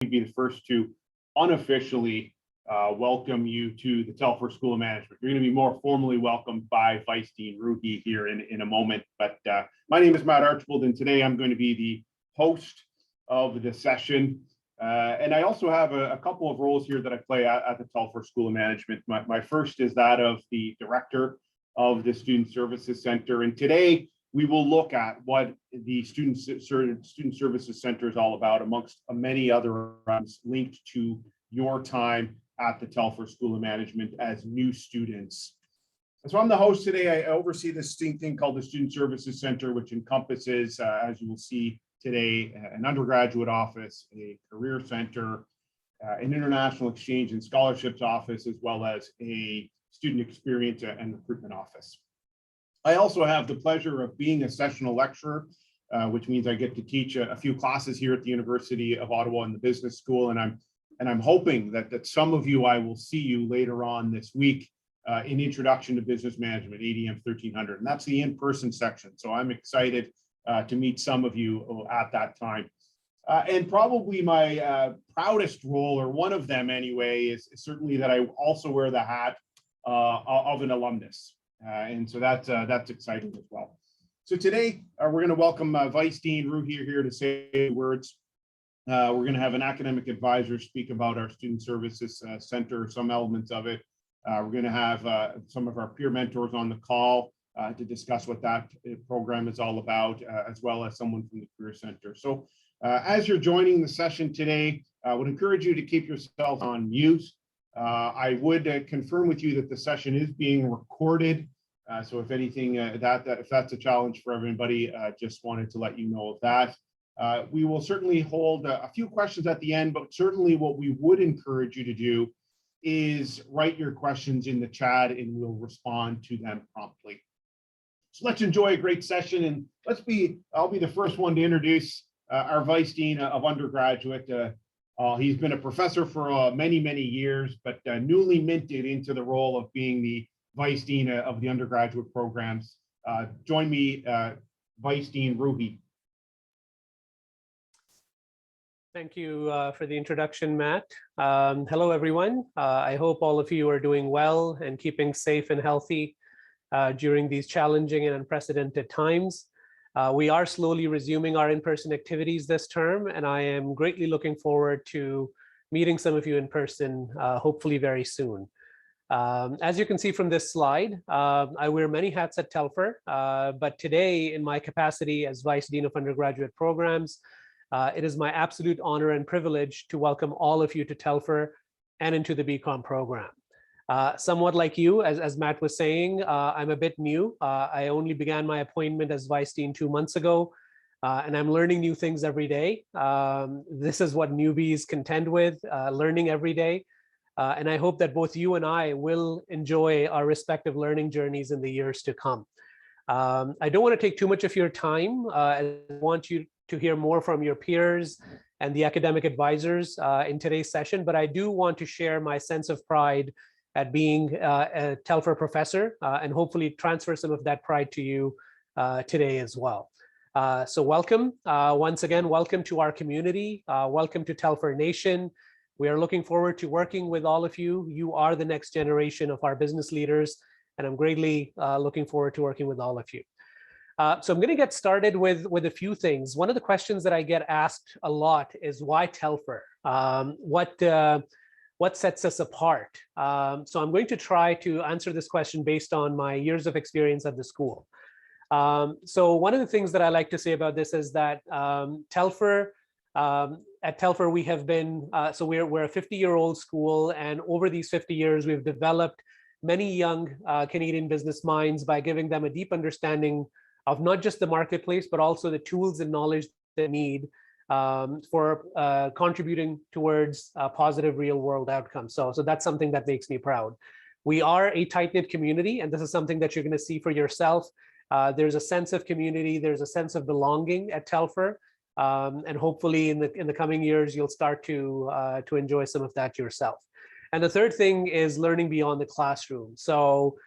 be the first to unofficially welcome you to the Telfer School of Management. You're going to be more formally welcomed by Vice Dean Ruhi here in a moment. But my name is Matt Archibald, and today I'm going to be the host of the session. And I also have a couple of roles here that I play at the Telfer School of Management. My first is that of the director of the Student Services Center. And today we will look at what the Student Services Center is all about, amongst many other items linked to your time at the Telfer School of Management as new students. And so I'm the host today. I oversee this thing called the Student Services Center, which encompasses, as you will see today, an undergraduate office, a career center, an international exchange and scholarships office, as well as a student experience and recruitment office. I also have the pleasure of being a sessional lecturer, which means I get to teach a few classes here at the University of Ottawa in the business school, and I'm hoping that some of you, I will see you later on this week in Introduction to Business Management, ADM 1300, and that's the in-person section. So I'm excited to meet some of you at that time. And probably my proudest role, or one of them anyway, is certainly that I also wear the hat of an alumnus. And so that's exciting as well. So today we're going to welcome Vice Dean Ruhi here to say words. We're going to have an academic advisor speak about our Student Services Center, some elements of it. We're going to have some of our peer mentors on the call to discuss what that program is all about, as well as someone from the Career Center. So as you're joining the session today, I would encourage you to keep yourself on mute. I would confirm with you that the session is being recorded. So if anything, if that's a challenge for everybody, just wanted to let you know of that. We will certainly hold a few questions at the end, but certainly what we would encourage you to do is write your questions in the chat and we'll respond to them promptly. So let's enjoy a great session, and I'll be the first one to introduce our Vice Dean of Undergraduate. He's been a professor for many, many years, but newly minted into the role of being the Vice Dean of the undergraduate programs. Join me, Vice Dean Ruhi. Thank you for the introduction, Matt. Hello, everyone. I hope all of you are doing well and keeping safe and healthy during these challenging and unprecedented times. We are slowly resuming our in-person activities this term, and I am greatly looking forward to meeting some of you in person, hopefully very soon. As you can see from this slide, I wear many hats at Telfer, but today in my capacity as Vice Dean of Undergraduate Programs, it is my absolute honor and privilege to welcome all of you to Telfer and into the BCom program. Somewhat like you, as Matt was saying, I'm a bit new. I only began my appointment as Vice Dean 2 months ago, and I'm learning new things every day. This is what newbies contend with, learning every day. And I hope that both you and I will enjoy our respective learning journeys in the years to come. I don't want to take too much of your time. I want you to hear more from your peers and the academic advisors in today's session, but I do want to share my sense of pride at being a Telfer professor and hopefully transfer some of that pride to you today as well. So welcome, once again, welcome to our community. Welcome to Telfer Nation. We are looking forward to working with all of you. You are the next generation of our business leaders, and I'm greatly looking forward to working with all of you. So I'm going to get started with a few things. One of the questions that I get asked a lot is why Telfer? What sets us apart? So I'm going to try to answer this question based on my years of experience at the school. So one of the things that I like to say about this is that Telfer, at Telfer, we have been, so we're a 50-year-old school, and over these 50 years, we've developed many young Canadian business minds by giving them a deep understanding of not just the marketplace, but also the tools and knowledge they need for contributing towards positive real world outcomes. So that's something that makes me proud. We are a tight-knit community, and this is something that you're going to see for yourself. There's a sense of community, there's a sense of belonging at Telfer, and hopefully in the coming years you'll start to enjoy some of that yourself. And the third thing is learning beyond the classroom. So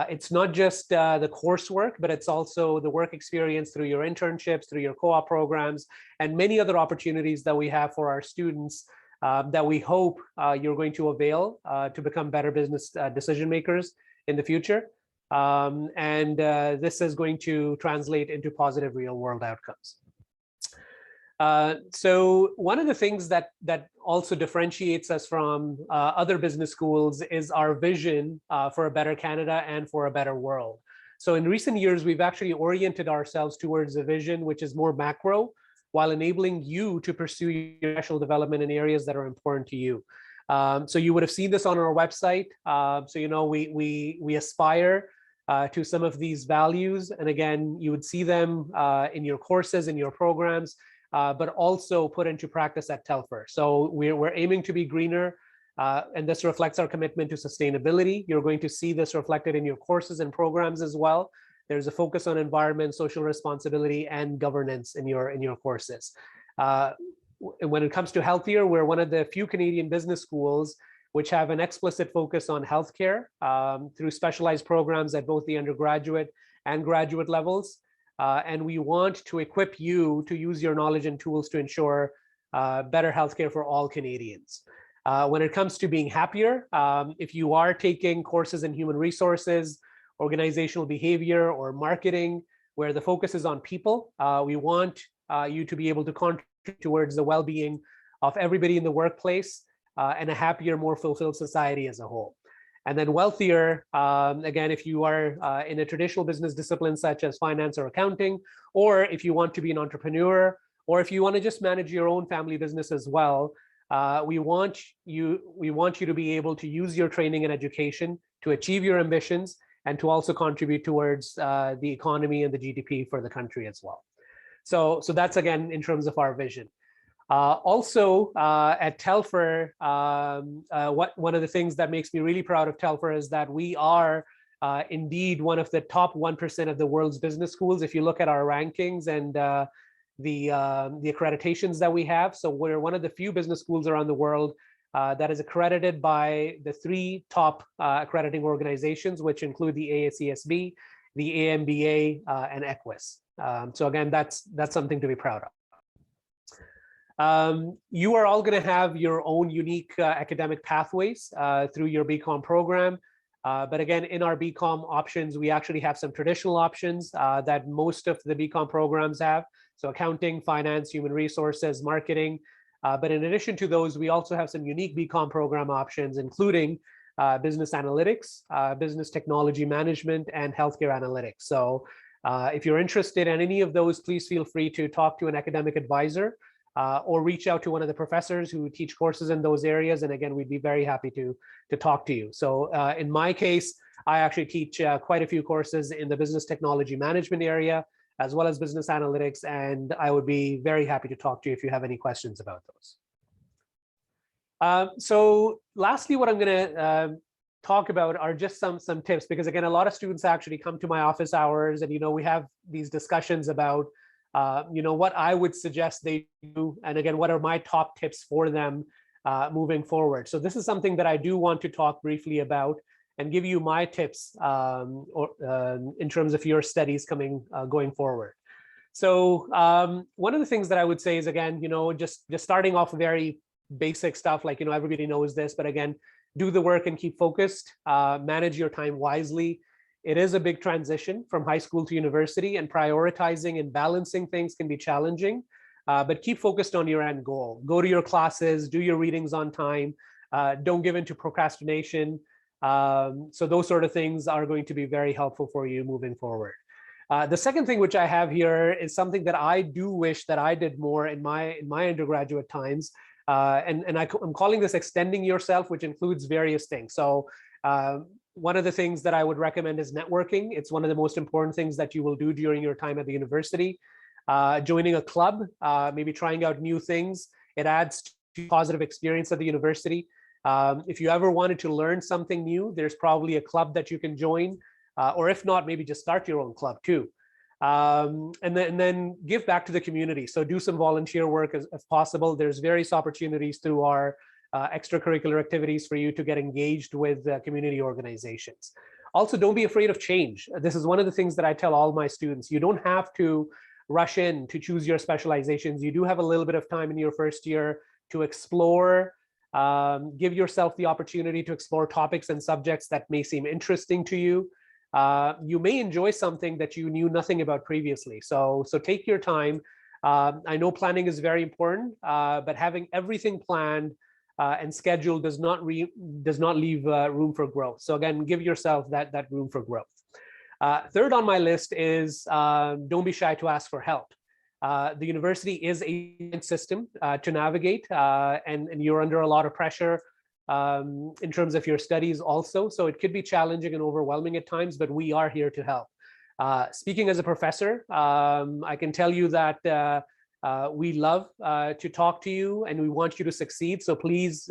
it's not just the coursework, but it's also the work experience through your internships, through your co-op programs, and many other opportunities that we have for our students that we hope you're going to avail to become better business decision makers in the future. This is going to translate into positive real world outcomes. So one of the things that also differentiates us from other business schools is our vision for a better Canada and for a better world. So in recent years, we've actually oriented ourselves towards a vision which is more macro, while enabling you to pursue your professional development in areas that are important to you. So you would have seen this on our website. So we aspire to some of these values, and again, you would see them in your courses, in your programs, but also put into practice at Telfer. So we're aiming to be greener, and this reflects our commitment to sustainability. You're going to see this reflected in your courses and programs as well. There's a focus on environment, social responsibility, and governance in your courses. When it comes to healthier, we're one of the few Canadian business schools which have an explicit focus on healthcare through specialized programs at both the undergraduate and graduate levels. And we want to equip you to use your knowledge and tools to ensure better healthcare for all Canadians. When it comes to being happier, if you are taking courses in human resources, organizational behavior, or marketing, where the focus is on people, we want you to be able to contribute towards the well-being of everybody in the workplace and a happier, more fulfilled society as a whole. And then wealthier, again, if you are in a traditional business discipline such as finance or accounting, or if you want to be an entrepreneur, or if you want to just manage your own family business as well, we want you to be able to use your training and education to achieve your ambitions and to also contribute towards the economy and the GDP for the country as well. So that's, again, in terms of our vision. Also at Telfer, one of the things that makes me really proud of Telfer is that we are indeed one of the top 1% of the world's business schools. If you look at our rankings and the accreditations that we have, so we're one of the few business schools around the world that is accredited by the 3 top accrediting organizations, which include the AACSB, the AMBA, and EQUIS. So again, that's something to be proud of. You are all going to have your own unique academic pathways through your BCom program. But again, in our BCom options, we actually have some traditional options that most of the BCom programs have. So accounting, finance, human resources, marketing. But in addition to those, we also have some unique BCom program options, including business analytics, business technology management, and healthcare analytics. So if you're interested in any of those, please feel free to talk to an academic advisor or reach out to one of the professors who teach courses in those areas. And again, we'd be very happy to talk to you. So in my case, I actually teach quite a few courses in the business technology management area, as well as business analytics. And I would be very happy to talk to you if you have any questions about those. So lastly, what I'm going to talk about are just some tips, because again, a lot of students actually come to my office hours and, we have these discussions about what I would suggest they do, and again, what are my top tips for them moving forward. So this is something that I do want to talk briefly about and give you my tips in terms of your studies going forward. So one of the things that I would say is, again, just starting off very basic stuff, like, everybody knows this, but again, do the work and keep focused, manage your time wisely. It is a big transition from high school to university, and prioritizing and balancing things can be challenging, but keep focused on your end goal. Go to your classes, do your readings on time, don't give in to procrastination. So those sort of things are going to be very helpful for you moving forward. The second thing which I have here is something that I do wish that I did more in my undergraduate times. And I'm calling this extending yourself, which includes various things. So one of the things that I would recommend is networking. It's one of the most important things that you will do during your time at the university. Joining a club, maybe trying out new things. It adds to positive experience at the university. If you ever wanted to learn something new, there's probably a club that you can join, or if not, maybe just start your own club too. And then give back to the community. So do some volunteer work as possible. There's various opportunities through our extracurricular activities for you to get engaged with community organizations. Also, don't be afraid of change. This is one of the things that I tell all my students. You don't have to rush in to choose your specializations. You do have a little bit of time in your first year to explore. Give yourself the opportunity to explore topics and subjects that may seem interesting to you. You may enjoy something that you knew nothing about previously. So take your time. I know planning is very important, but having everything planned and scheduled does not leave room for growth. So again, give yourself that room for growth. Third on my list is don't be shy to ask for help. The university is a system to navigate, and you're under a lot of pressure in terms of your studies also. So it could be challenging and overwhelming at times, but we are here to help. Speaking as a professor, I can tell you that we love to talk to you and we want you to succeed. So please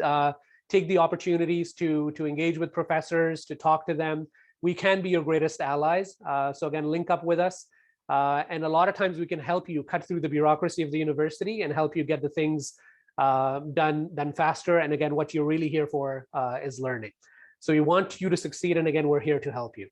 take the opportunities to engage with professors, to talk to them. We can be your greatest allies. So again, link up with us. And a lot of times we can help you cut through the bureaucracy of the university and help you get the things done faster. And again, what you're really here for is learning. So we want you to succeed. And again, we're here to help you.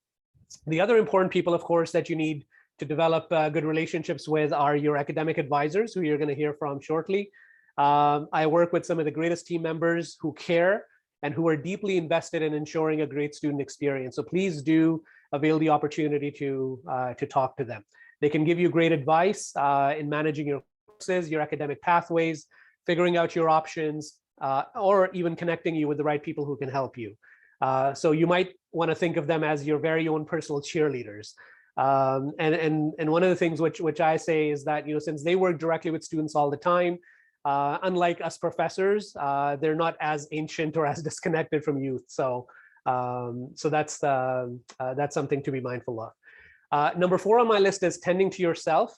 The other important people, of course, that you need to develop good relationships with are your academic advisors, who you're going to hear from shortly. I work with some of the greatest team members who care and who are deeply invested in ensuring a great student experience. So please do avail the opportunity to talk to them. They can give you great advice in managing your courses, your academic pathways, figuring out your options, or even connecting you with the right people who can help you. So you might want to think of them as your very own personal cheerleaders. And one of the things which I say is that, since they work directly with students all the time, unlike us professors, they're not as ancient or as disconnected from youth. So that's something to be mindful of. Number 4 on my list is tending to yourself.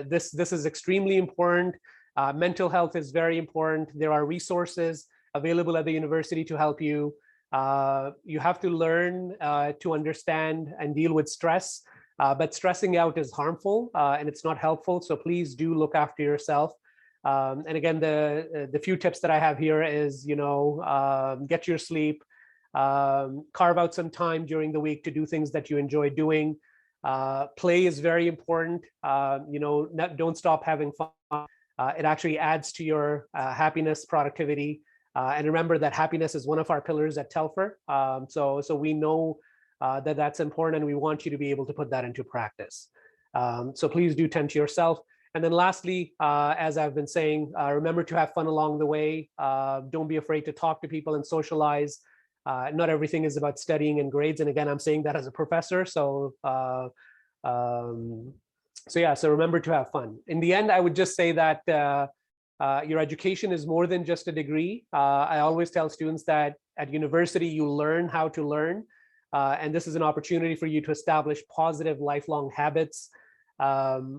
This is extremely important. Mental health is very important. There are resources available at the university to help you. You have to learn to understand and deal with stress, but stressing out is harmful and it's not helpful. So please do look after yourself. And again, the few tips that I have here is, get your sleep, carve out some time during the week to do things that you enjoy doing. Play is very important. Don't stop having fun. It actually adds to your happiness, productivity. And remember that happiness is one of our pillars at Telfer. So we know that that's important and we want you to be able to put that into practice. So please do tend to yourself. And then lastly, as I've been saying, remember to have fun along the way. Don't be afraid to talk to people and socialize. Not everything is about studying and grades. And again, I'm saying that as a professor. So remember to have fun. In the end, I would just say that your education is more than just a degree. I always tell students that at university, you learn how to learn. And this is an opportunity for you to establish positive lifelong habits.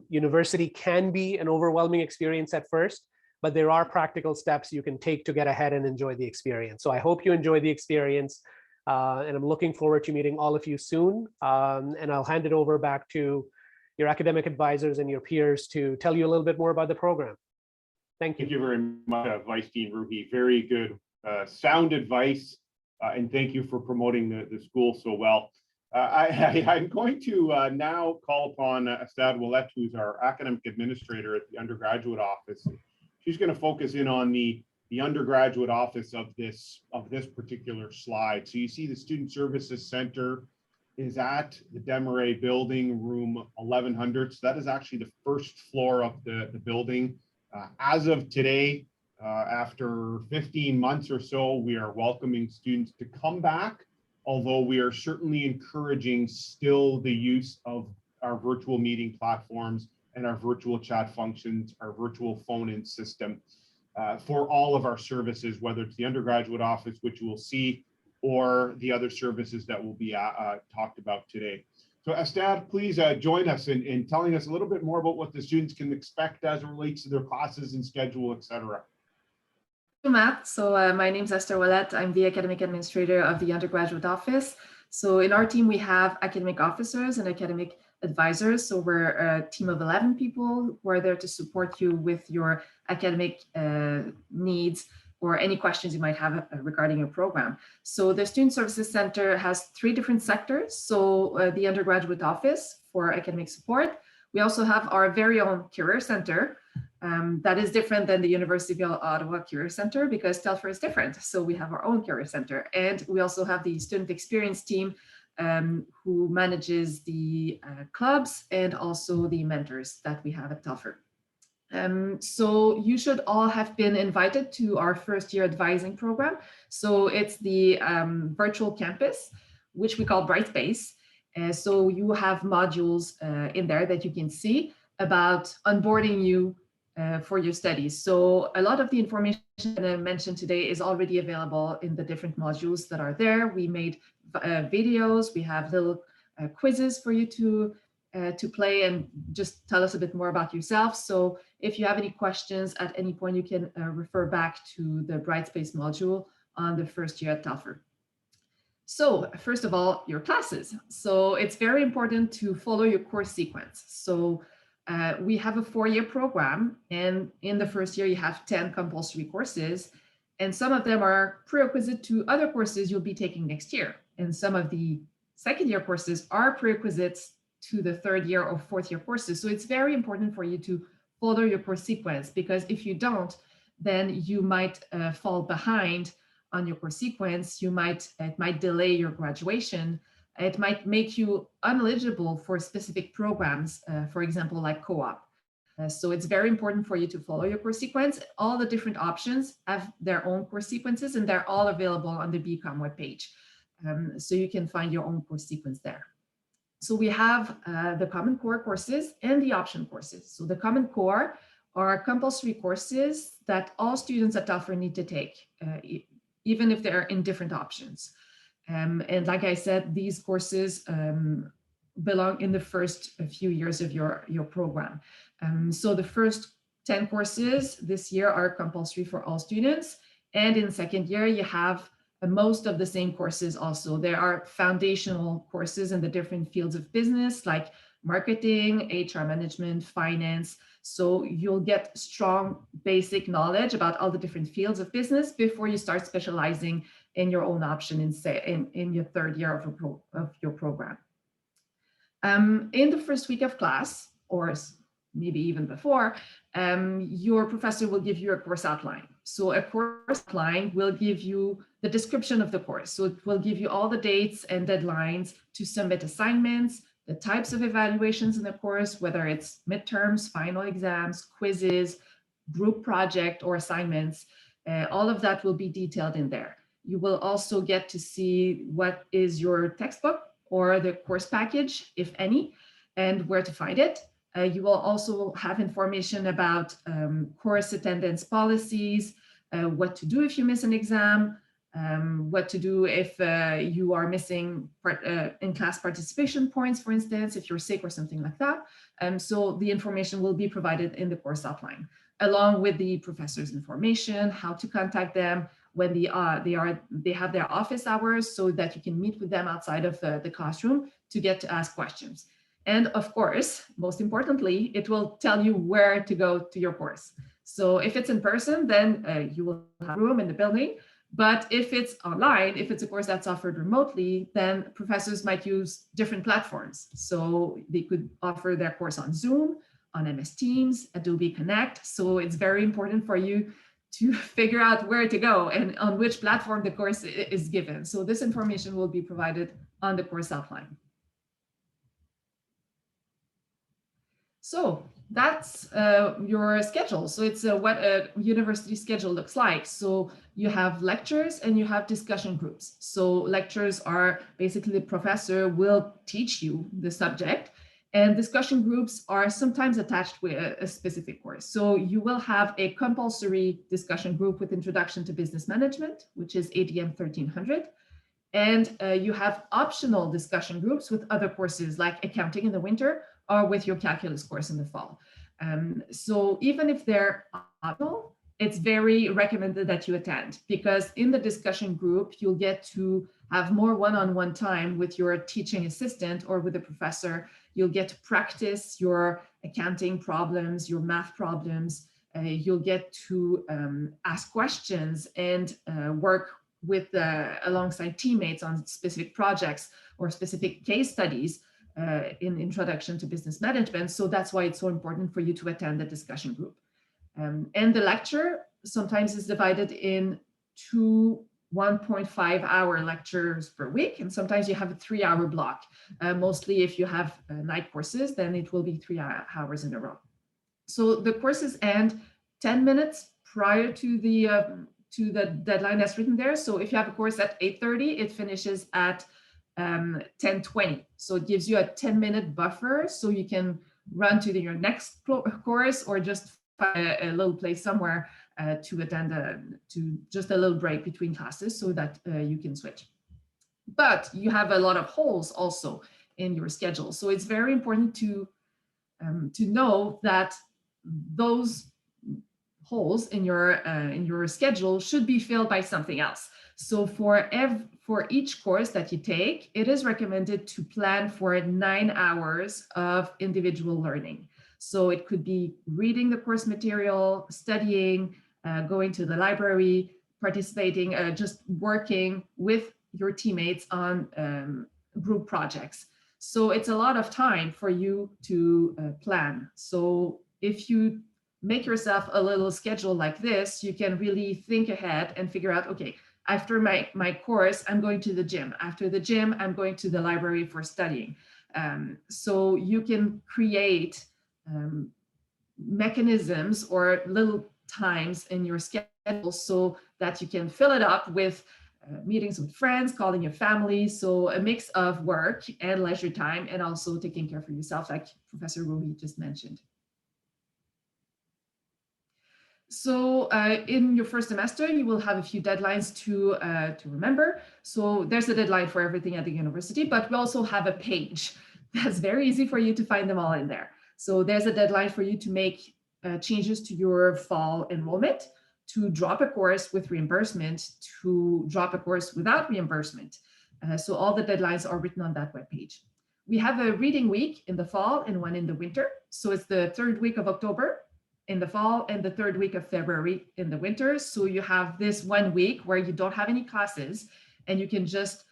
University can be an overwhelming experience at first, but there are practical steps you can take to get ahead and enjoy the experience. So I hope you enjoy the experience. And I'm looking forward to meeting all of you soon. And I'll hand it over back to your academic advisors and your peers to tell you a little bit more about the program. Thank you. Thank you very much, Vice Dean Ruhi. Very good, sound advice. And thank you for promoting the school so well. I'm going to now call upon Astad Ouellette, who's our academic administrator at the Undergraduate Office. She's going to focus in on the Undergraduate Office of this particular slide. So you see the Student Services Center is at the Desmarais building, room 1100. So that is actually the first floor of the building. As of today, after 15 months or so, we are welcoming students to come back, although we are certainly encouraging still the use of our virtual meeting platforms and our virtual chat functions, our virtual phone-in system for all of our services, whether it's the Undergraduate Office, which you will see, or the other services that will be talked about today. So Astad, please join us in telling us a little bit more about what the students can expect as it relates to their classes and schedule, et cetera. Matt. So my name is Esther Ouellette. I'm the academic administrator of the Undergraduate Office. So in our team, we have academic officers and academic advisors. So we're a team of 11 people who are there to support you with your academic needs or any questions you might have regarding your program. So the Student Services Center has 3 different sectors. So the Undergraduate Office for academic support. We also have our very own Career Center. That is different than the University of Ottawa Career Center because Telfer is different. So we have our own Career Center. And we also have the Student Experience team who manages the clubs and also the mentors that we have at Telfer. So you should all have been invited to our first year advising program. So it's the virtual campus, which we call Brightspace. So you have modules in there that you can see about onboarding you for your studies. So a lot of the information that I mentioned today is already available in the different modules that are there. We made videos, we have little quizzes for you to play and just tell us a bit more about yourself. So if you have any questions at any point, you can refer back to the Brightspace module on the first year at Telfer. So first of all, your classes. So it's very important to follow your course sequence. So we have a 4-year program, and in the first year you have 10 compulsory courses, and some of them are prerequisite to other courses you'll be taking next year. And some of the second year courses are prerequisites to the 3rd year or 4th year courses. So it's very important for you to follow your course sequence, because if you don't, then you might fall behind on your course sequence. It might delay your graduation. It might make you ineligible for specific programs, for example, like co-op. So it's very important for you to follow your course sequence. All the different options have their own course sequences, and they're all available on the BCom webpage. So you can find your own course sequence there. So we have the Common Core courses and the option courses. So the Common Core are compulsory courses that all students at Telfer need to take, even if they're in different options. And like I said, these courses belong in the first few years of your program. So the first 10 courses this year are compulsory for all students. And in second year, you have most of the same courses also. There are foundational courses in the different fields of business, like marketing, HR management, finance. So you'll get strong basic knowledge about all the different fields of business before you start specializing in your own option in your 3rd year of your program. In the first week of class, or maybe even before, your professor will give you a course outline. So a course outline will give you the description of the course. So it will give you all the dates and deadlines to submit assignments, the types of evaluations in the course, whether it's midterms, final exams, quizzes, group project, or assignments. All of that will be detailed in there. You will also get to see what is your textbook or the course package, if any, and where to find it. You will also have information about course attendance policies, what to do if you miss an exam, what to do if you are missing in-class participation points, for instance, if you're sick or something like that. So the information will be provided in the course outline, along with the professor's information, how to contact them, when they have their office hours, so that you can meet with them outside of the classroom to get to ask questions. And of course, most importantly, it will tell you where to go to your course. So if it's in person, then you will have room in the building. But if it's online, if it's a course that's offered remotely, then professors might use different platforms. So they could offer their course on Zoom, on MS Teams, Adobe Connect. So it's very important for you to figure out where to go and on which platform the course is given. So this information will be provided on the course outline. So that's your schedule. So it's what a university schedule looks like. So you have lectures and you have discussion groups. So lectures are basically the professor will teach you the subject, and discussion groups are sometimes attached with a specific course. So you will have a compulsory discussion group with Introduction to Business Management, which is ADM 1300. And you have optional discussion groups with other courses like accounting in the winter or with your calculus course in the fall. So even if they're optional, it's very recommended that you attend, because in the discussion group, you'll get to have more one-on-one time with your teaching assistant or with the professor. You'll get to practice your accounting problems, your math problems. You'll get to ask questions and work with alongside teammates on specific projects or specific case studies. in Introduction to Business Management. So that's why it's so important for you to attend the discussion group. And the lecture sometimes is divided in 2 1.5-hour lectures per week, and sometimes you have a 3-hour block. Mostly if you have night courses, then it will be 3 hours in a row. So the courses end 10 minutes prior to the deadline that's written there. So if you have a course at 8:30, it finishes at 10:20. So it gives you a 10-minute buffer so you can run to your next course or just find a little place somewhere to attend to just a little break between classes so that you can switch. But you have a lot of holes also in your schedule. So it's very important to know that those holes in your schedule should be filled by something else. So for each course that you take, it is recommended to plan for 9 hours of individual learning. So it could be reading the course material, studying, going to the library, participating, just working with your teammates on group projects. So it's a lot of time for you to plan. So if you make yourself a little schedule like this, you can really think ahead and figure out, okay, after my course, I'm going to the gym. After the gym, I'm going to the library for studying. So you can create mechanisms or little times in your schedule so that you can fill it up with meetings with friends, calling your family. So a mix of work and leisure time, and also taking care for yourself, like Professor Ruhi just mentioned. So in your first semester, you will have a few deadlines to remember. So there's a deadline for everything at the university, but we also have a page that's very easy for you to find them all in there. So there's a deadline for you to make changes to your fall enrollment, to drop a course with reimbursement, to drop a course without reimbursement. So all the deadlines are written on that webpage. We have a reading week in the fall and one in the winter. So it's the 3rd week of October in the fall and the 3rd week of February in the winter. So you have this 1 week where you don't have any classes and you can just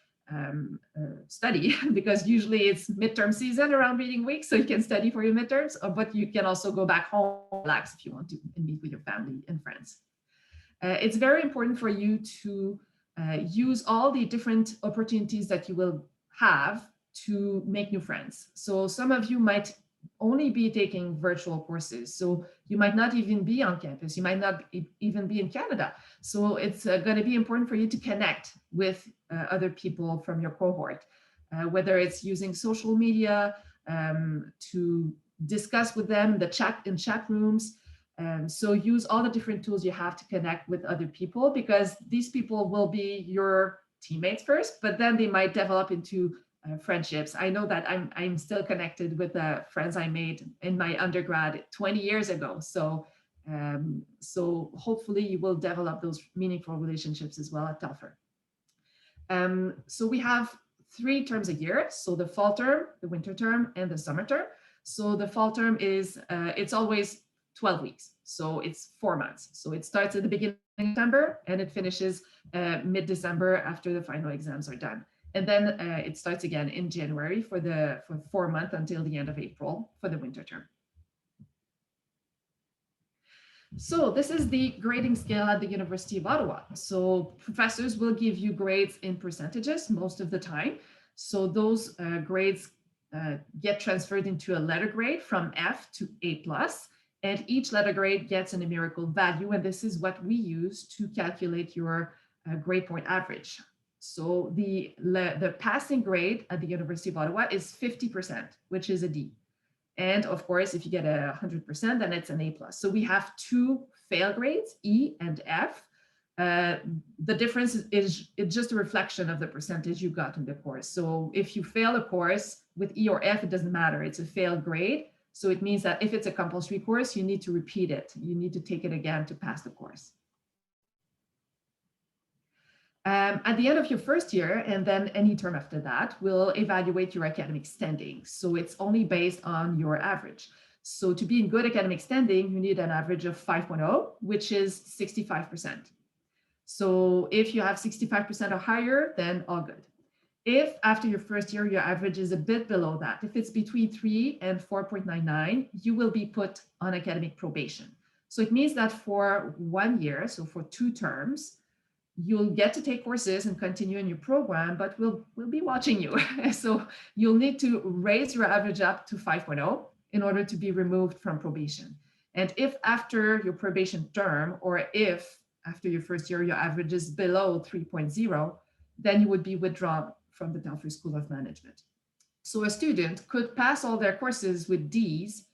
study, because usually it's midterm season around reading week, so you can study for your midterms, but you can also go back home, relax if you want to, and meet with your family and friends. It's very important for you to use all the different opportunities that you will have to make new friends. So some of you might only be taking virtual courses. So you might not even be on campus. You might not even be in Canada. So it's going to be important for you to connect with other people from your cohort, whether it's using social media to discuss with them in chat rooms. So use all the different tools you have to connect with other people, because these people will be your teammates first, but then they might develop into friendships. I know that I'm still connected with friends I made in my undergrad 20 years ago. So so hopefully you will develop those meaningful relationships as well at Telfer. So we have 3 terms a year. So the fall term, the winter term, and the summer term. So the fall term is it's always 12 weeks. So it's 4 months. So it starts at the beginning of September and it finishes mid-December after the final exams are done. And then it starts again in January for 4 months until the end of April for the winter term. So this is the grading scale at the University of Ottawa. So professors will give you grades in percentages most of the time. So those grades get transferred into a letter grade from F to A+, and each letter grade gets a numerical value, and this is what we use to calculate your grade point average. So the passing grade at the University of Ottawa is 50%, which is a D. And of course, if you get 100%, then it's an A+. So we have 2 fail grades, E and F. The difference is it's just a reflection of the percentage you got in the course. So if you fail a course with E or F, it doesn't matter. It's a failed grade. So it means that if it's a compulsory course, you need to repeat it. You need to take it again to pass the course. At the end of your first year, and then any term after that, we'll evaluate your academic standing. So it's only based on your average. So to be in good academic standing, you need an average of 5.0, which is 65%. So if you have 65% or higher, then all good. If after your first year, your average is a bit below that, if it's between 3 and 4.99, you will be put on academic probation. So it means that for 1 year, so for 2 terms, you'll get to take courses and continue in your program, but we'll be watching you. So you'll need to raise your average up to 5.0 in order to be removed from probation. And if after your probation term, or if after your first year, your average is below 3.0, then you would be withdrawn from the Telfer School of Management. So a student could pass all their courses with Ds.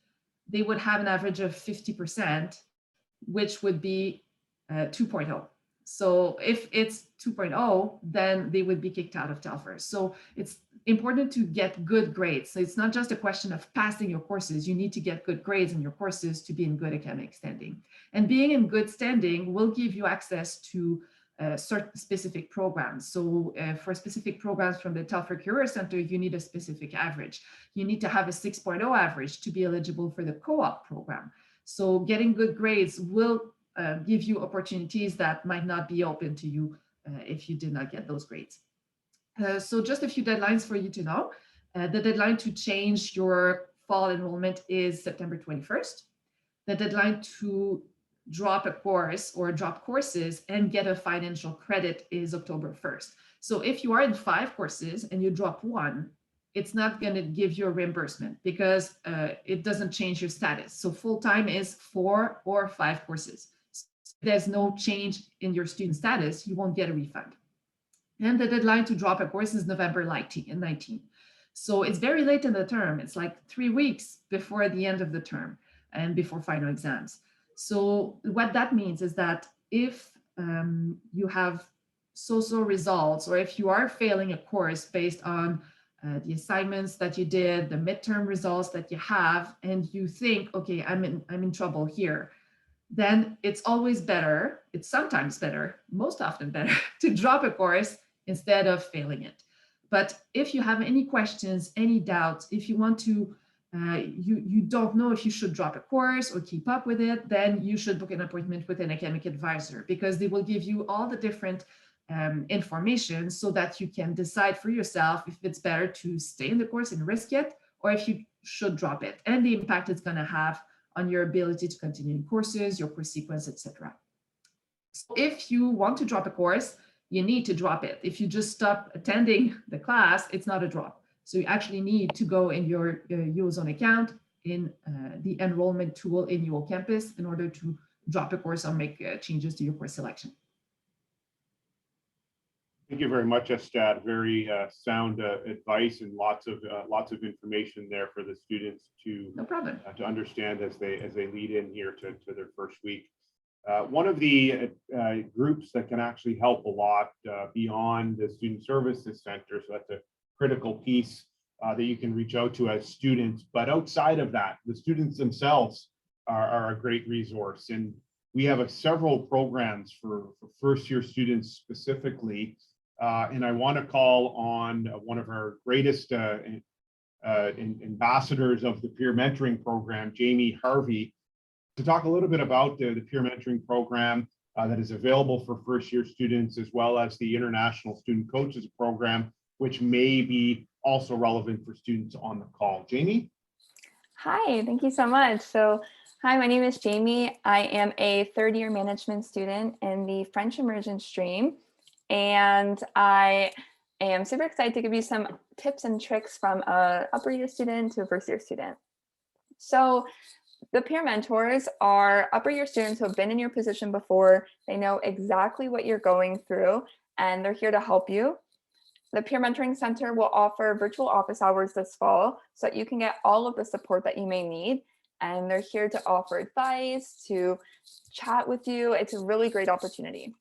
They would have an average of 50%, which would be 2.0. So if it's 2.0, then they would be kicked out of Telfer. So it's important to get good grades. So it's not just a question of passing your courses. You need to get good grades in your courses to be in good academic standing. And being in good standing will give you access to certain specific programs. So for specific programs from the Telfer Career Center, you need a specific average. You need to have a 6.0 average to be eligible for the co-op program. So getting good grades will give you opportunities that might not be open to you if you did not get those grades. So just a few deadlines for you to know. The deadline to change your fall enrollment is September 21st. The deadline to drop a course or drop courses and get a financial credit is October 1st. So if you are in 5 courses and you drop one, it's not going to give you a reimbursement because it doesn't change your status. So full-time is 4 or 5 courses. If there's no change in your student status, you won't get a refund. And the deadline to drop a course is November 19. So it's very late in the term. It's like 3 weeks before the end of the term and before final exams. So what that means is that if you have so-so results, or if you are failing a course based on the assignments that you did, the midterm results that you have, and you think, okay, I'm in trouble here, then it's always better, it's sometimes better, most often better, to drop a course instead of failing it. But if you have any questions, any doubts, if you want to, you don't know if you should drop a course or keep up with it, then you should book an appointment with an academic advisor, because they will give you all the different information so that you can decide for yourself if it's better to stay in the course and risk it, or if you should drop it, and the impact it's going to have on your ability to continue in courses, your course sequence, etc. So if you want to drop a course, you need to drop it. If you just stop attending the class, it's not a drop. So you actually need to go in your Eurozone account in the enrollment tool in UO Campus in order to drop a course or make changes to your course selection. Thank you very much, Estad. Very sound advice and lots of information there for the students to No problem. To understand as they lead in here to their first week. One of the groups that can actually help a lot beyond the Student Services Center, so that's a critical piece that you can reach out to as students. But outside of that, the students themselves are a great resource, and we have several programs for first-year students specifically. And I want to call on one of our greatest ambassadors of the peer mentoring program, Jamie Harvey, to talk a little bit about the peer mentoring program that is available for first-year students, as well as the International Student Coaches Program, which may be also relevant for students on the call. Jamie? Hi, thank you so much. So, hi, my name is Jamie. I am a third-year management student in the French immersion stream. And I am super excited to give you some tips and tricks from an upper year student to a first year student. So the peer mentors are upper year students who have been in your position before. They know exactly what you're going through, and they're here to help you. The Peer Mentoring Center will offer virtual office hours this fall so that you can get all of the support that you may need. And they're here to offer advice, to chat with you. It's a really great opportunity.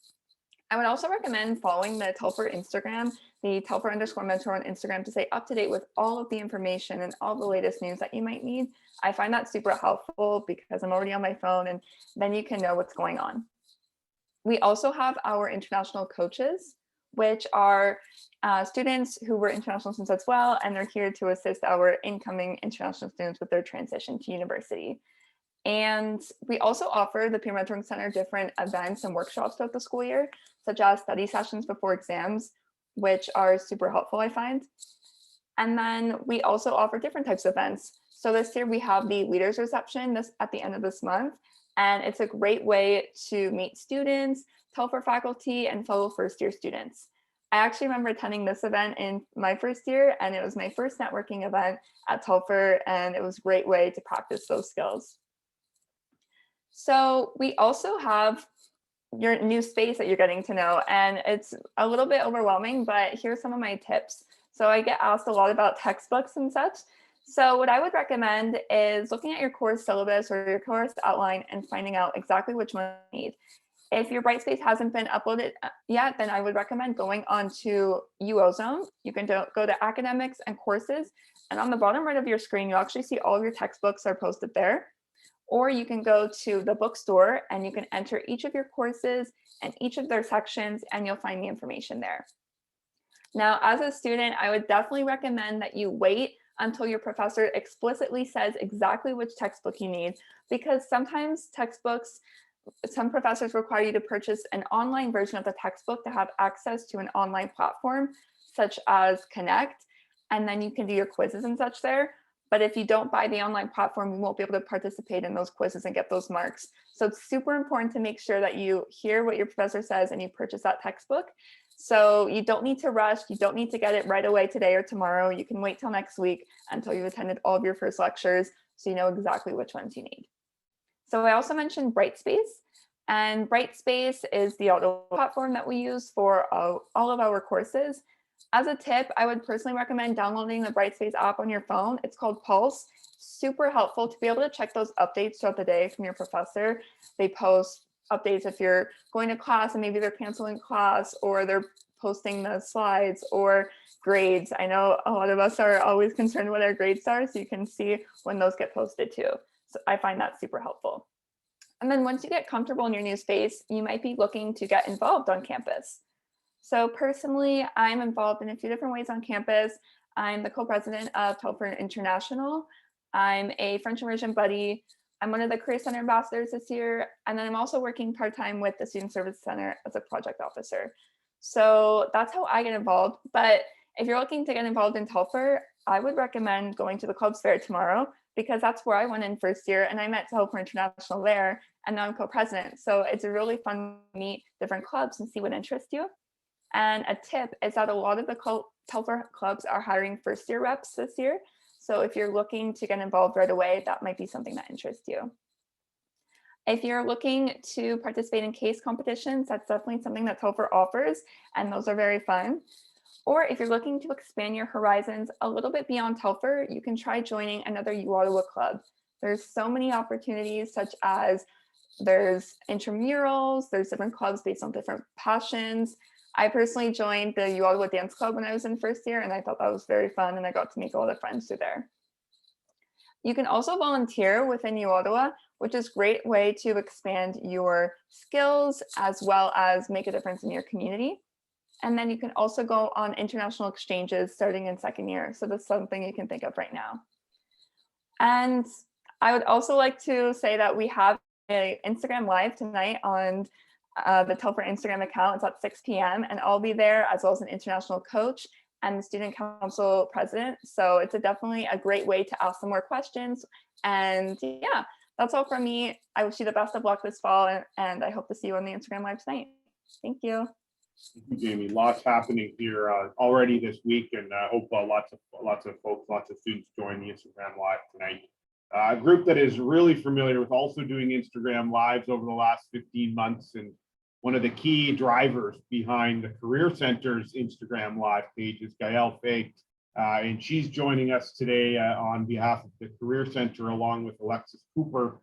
I would also recommend following the Telfer Instagram, the Telfer_mentor on Instagram, to stay up to date with all of the information and all the latest news that you might need. I find that super helpful because I'm already on my phone, and then you can know what's going on. We also have our international coaches, which are students who were international students as well, and they're here to assist our incoming international students with their transition to university. And we also offer the Peer Mentoring Center different events and workshops throughout the school year, such as study sessions before exams, which are super helpful, I find. And then we also offer different types of events. So this year we have the leaders reception at the end of this month, and it's a great way to meet students, Telfer faculty, and fellow first-year students. I actually remember attending this event in my first year, and it was my first networking event at Telfer, and it was a great way to practice those skills. So we also have your new space that you're getting to know, and it's a little bit overwhelming, but here's some of my tips. So I get asked a lot about textbooks and such. So what I would recommend is looking at your course syllabus or your course outline and finding out exactly which one you need. If your Brightspace hasn't been uploaded yet, then I would recommend going on to UOZone. You can go to academics and courses, and on the bottom right of your screen, you'll actually see all of your textbooks are posted there. Or you can go to the bookstore and you can enter each of your courses and each of their sections, and you'll find the information there. Now, as a student, I would definitely recommend that you wait until your professor explicitly says exactly which textbook you need, because sometimes some professors require you to purchase an online version of the textbook to have access to an online platform such as Connect, and then you can do your quizzes and such there. But if you don't buy the online platform, you won't be able to participate in those quizzes and get those marks. So it's super important to make sure that you hear what your professor says and you purchase that textbook. So you don't need to rush. You don't need to get it right away today or tomorrow. You can wait till next week until you've attended all of your first lectures, so you know exactly which ones you need. So I also mentioned Brightspace, and Brightspace is the auto platform that we use for all of our courses. As a tip, I would personally recommend downloading the Brightspace app on your phone. It's called Pulse. Super helpful to be able to check those updates throughout the day from your professor. They post updates if you're going to class and maybe they're canceling class, or they're posting the slides, or grades. I know a lot of us are always concerned what our grades are, so you can see when those get posted too. So I find that super helpful. And then once you get comfortable in your new space, you might be looking to get involved on campus. So personally, I'm involved in a few different ways on campus. I'm the co-president of Telfer International. I'm a French immersion buddy. I'm one of the Career Center ambassadors this year. And then I'm also working part-time with the Student Service Center as a project officer. So that's how I get involved. But if you're looking to get involved in Telfer, I would recommend going to the Clubs Fair tomorrow, because that's where I went in first year, and I met Telfer International there, and now I'm co-president. So it's really fun to meet different clubs and see what interests you. And a tip is that a lot of the Telfer clubs are hiring first-year reps this year. So if you're looking to get involved right away, that might be something that interests you. If you're looking to participate in case competitions, that's definitely something that Telfer offers, and those are very fun. Or if you're looking to expand your horizons a little bit beyond Telfer, you can try joining another UOttawa club. There's so many opportunities, such as there's intramurals, there's different clubs based on different passions. I personally joined the UOttawa Dance Club when I was in first year, and I thought that was very fun, and I got to make a lot of friends through there. You can also volunteer within UOttawa, which is a great way to expand your skills as well as make a difference in your community. And then you can also go on international exchanges starting in second year. So that's something you can think of right now. And I would also like to say that we have an Instagram Live tonight on the Telfer Instagram account. It's at 6 p.m. and I'll be there, as well as an international coach and the student council president. So it's definitely a great way to ask some more questions. And yeah, that's all from me. I wish you the best of luck this fall, and I hope to see you on the Instagram Live tonight. Thank you. Thank you, Jamie. Lots happening here already this week, and I hope lots of folks, lots of students join the Instagram Live tonight. A group that is really familiar with also doing Instagram Lives over the last 15 months, and one of the key drivers behind the Career Center's Instagram Live page is Gael Fay, and she's joining us today on behalf of the Career Center, along with Alexis Cooper,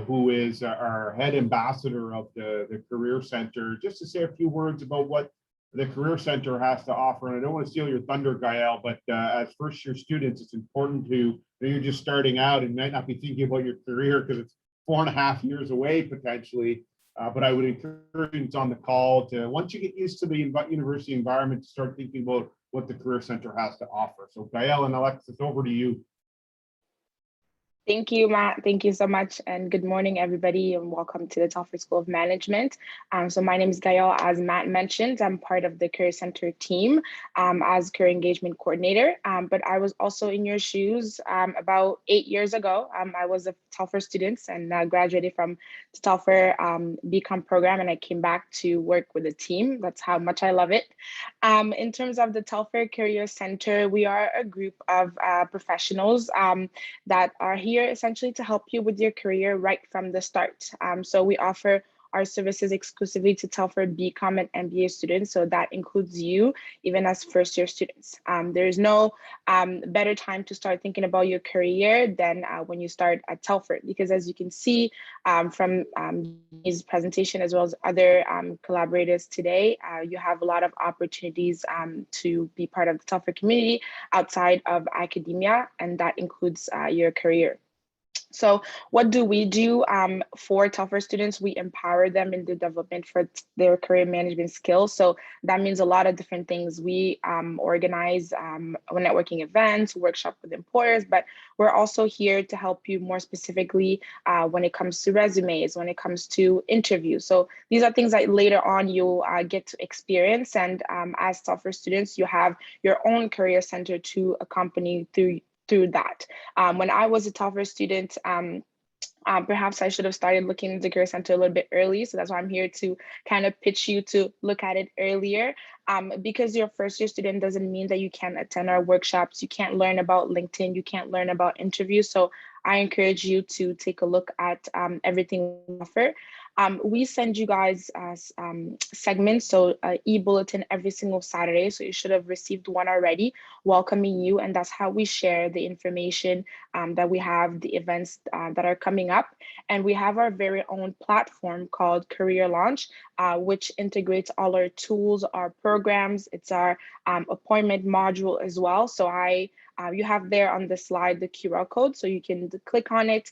who is our head ambassador of the Career Center, just to say a few words about what the Career Center has to offer. And I don't want to steal your thunder, Gael, but as first-year students, it's important to, you're just starting out and might not be thinking about your career because it's 4.5 years away potentially. But I would encourage students on the call to, once you get used to the university environment, to start thinking about what the Career Center has to offer. So Gael and Alexis, over to you. Thank you, Matt. Thank you so much. And good morning, everybody, and welcome to the Telfer School of Management. So my name is Gael. As Matt mentioned, I'm part of the Career Center team as Career Engagement Coordinator. But I was also in your shoes about 8 years ago. I was a Telfer student and graduated from the Telfer BCom program, and I came back to work with the team. That's how much I love it. In terms of the Telfer Career Center, we are a group of professionals that are here essentially to help you with your career right from the start. So we offer our services exclusively to Telfer BCom and MBA students. So that includes you, even as first year students. There's no better time to start thinking about your career than when you start at Telfer, because as you can see from his presentation, as well as other collaborators today, you have a lot of opportunities to be part of the Telfer community outside of academia, and that includes your career. So what do we do for Telfer students? We empower them in the development for their career management skills. So that means a lot of different things. We organize networking events, workshop with employers, but we're also here to help you more specifically when it comes to resumes, when it comes to interviews. So these are things that later on you'll get to experience. And as Telfer students, you have your own career center to accompany through that. When I was a Telfer student, perhaps I should have started looking into the Career Center a little bit early. So that's why I'm here to kind of pitch you to look at it earlier. Because you're a first year student doesn't mean that you can't attend our workshops. You can't learn about LinkedIn. You can't learn about interviews. So I encourage you to take a look at everything we offer. We send you guys segments, so e-bulletin every single Saturday. So you should have received one already welcoming you. And that's how we share the information that we have, the events that are coming up. And we have our very own platform called Career Launch, which integrates all our tools, our programs. It's our appointment module as well. So you have there on the slide the QR code, so you can click on it,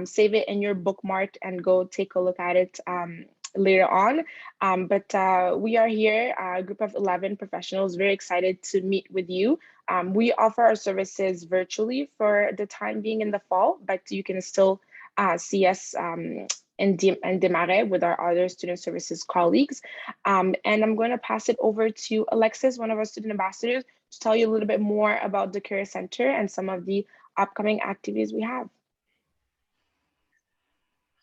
save it in your bookmark, and go take a look at it later on. But we are here, a group of 11 professionals, very excited to meet with you. We offer our services virtually for the time being in the fall, but you can still see us in Desmarais with our other student services colleagues. And I'm going to pass it over to Alexis, one of our student ambassadors, to tell you a little bit more about the Career Center and some of the upcoming activities we have.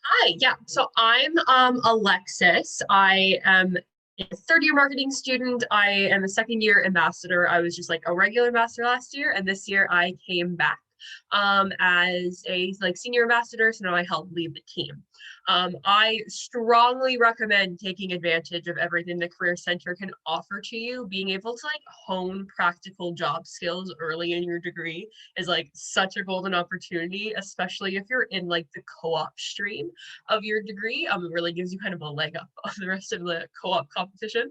Hi, yeah, so I'm Alexis. I am a third-year marketing student. I am a second-year ambassador. I was just like a regular ambassador last year, and this year I came back as a senior ambassador, so now I help lead the team. I strongly recommend taking advantage of everything the Career Center can offer to you. Being able to hone practical job skills early in your degree is such a golden opportunity, especially if you're in the co-op stream of your degree. It really gives you kind of a leg up on the rest of the co-op competition.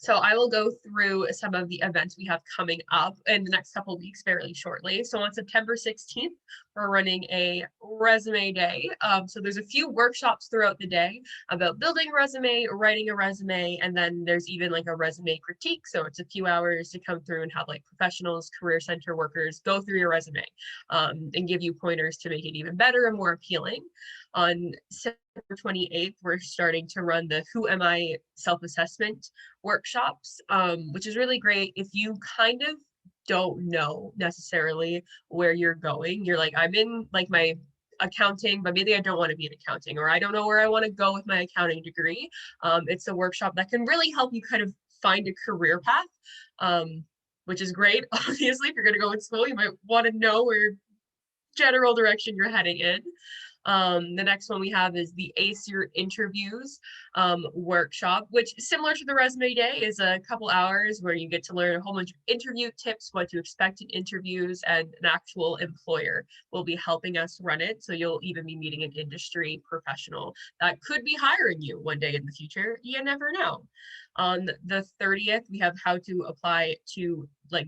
So I will go through some of the events we have coming up in the next couple of weeks fairly shortly. So on September 16th, we're running a resume day. So there's a few workshops throughout the day about building a resume, writing a resume, and then there's even a resume critique. So it's a few hours to come through and have professionals, career center workers go through your resume and give you pointers to make it even better and more appealing. On September 28th, we're starting to run the Who Am I self-assessment workshops, which is really great if you kind of don't know necessarily where you're going. You're I'm in my accounting, but maybe I don't want to be in accounting, or I don't know where I want to go with my accounting degree. It's a workshop that can really help you kind of find a career path, which is great. Obviously, if you're going to go in school, you might want to know where general direction you're heading in. The next one we have is the Ace Your Interviews workshop, which similar to the resume day is a couple hours where you get to learn a whole bunch of interview tips, what to expect in interviews, and an actual employer will be helping us run it. So you'll even be meeting an industry professional that could be hiring you one day in the future. You never know. On the 30th, we have how to apply to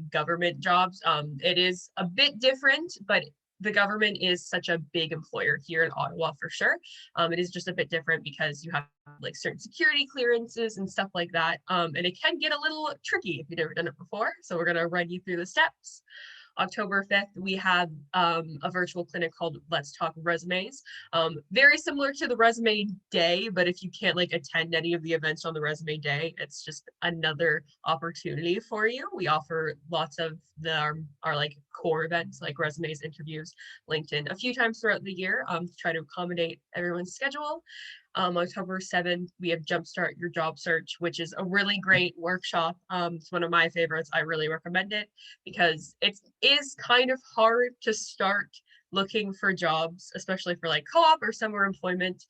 government jobs. It is a bit different, but the government is such a big employer here in Ottawa for sure. It is just a bit different because you have certain security clearances and stuff like that. And it can get a little tricky if you've never done it before. So we're gonna run you through the steps. October 5th, we have a virtual clinic called Let's Talk Resumes. Very similar to the resume day, but if you can't like attend any of the events on the resume day, it's just another opportunity for you. We offer lots of our like core events like resumes, interviews, LinkedIn a few times throughout the year to try to accommodate everyone's schedule. October 7th, we have Jumpstart Your Job Search, which is a really great workshop. It's one of my favorites. I really recommend it because it is kind of hard to start looking for jobs, especially for like co-op or summer employment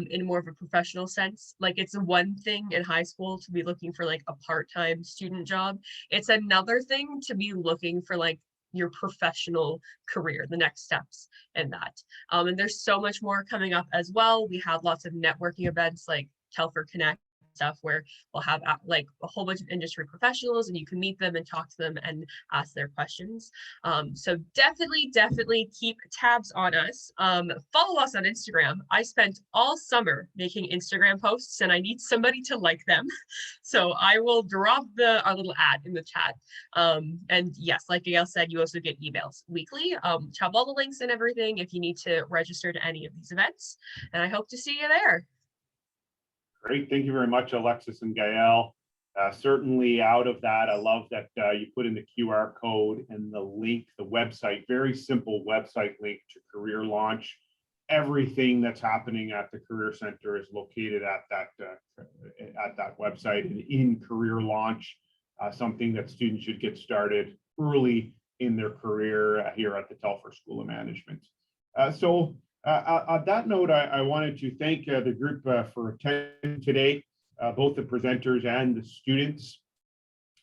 in more of a professional sense. Like it's one thing in high school to be looking for like a part-time student job. It's another thing to be looking for like your professional career, the next steps in that. And there's so much more coming up as well. We have lots of networking events like Telfer Connect stuff where we'll have like a whole bunch of industry professionals and you can meet them and talk to them and ask their questions. So definitely keep tabs on us. Follow us on Instagram. I spent all summer making Instagram posts and I need somebody to like them. So I will drop our little ad in the chat. And yes, like Gail said, you also get emails weekly, which have all the links and everything if you need to register to any of these events. And I hope to see you there. Great, thank you very much, Alexis and Gael. Certainly out of that, I love that you put in the QR code and the link, the website, very simple website link to Career Launch. Everything that's happening at the Career Center is located at that website and in Career Launch, something that students should get started early in their career here at the Telfer School of Management. On that note, I wanted to thank the group for attending today, both the presenters and the students.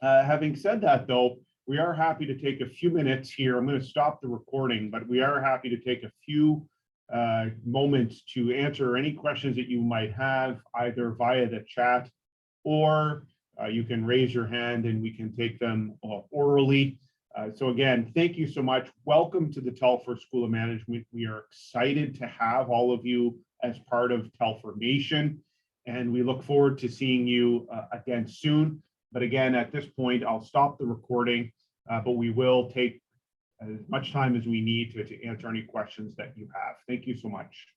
Having said that, though, we are happy to take a few minutes here. I'm going to stop the recording, but we are happy to take a few moments to answer any questions that you might have, either via the chat or you can raise your hand and we can take them orally. So again, thank you so much. Welcome to the Telfer School of Management. We are excited to have all of you as part of Telfer Nation, and we look forward to seeing you again soon. But again, at this point, I'll stop the recording, but we will take as much time as we need to answer any questions that you have. Thank you so much.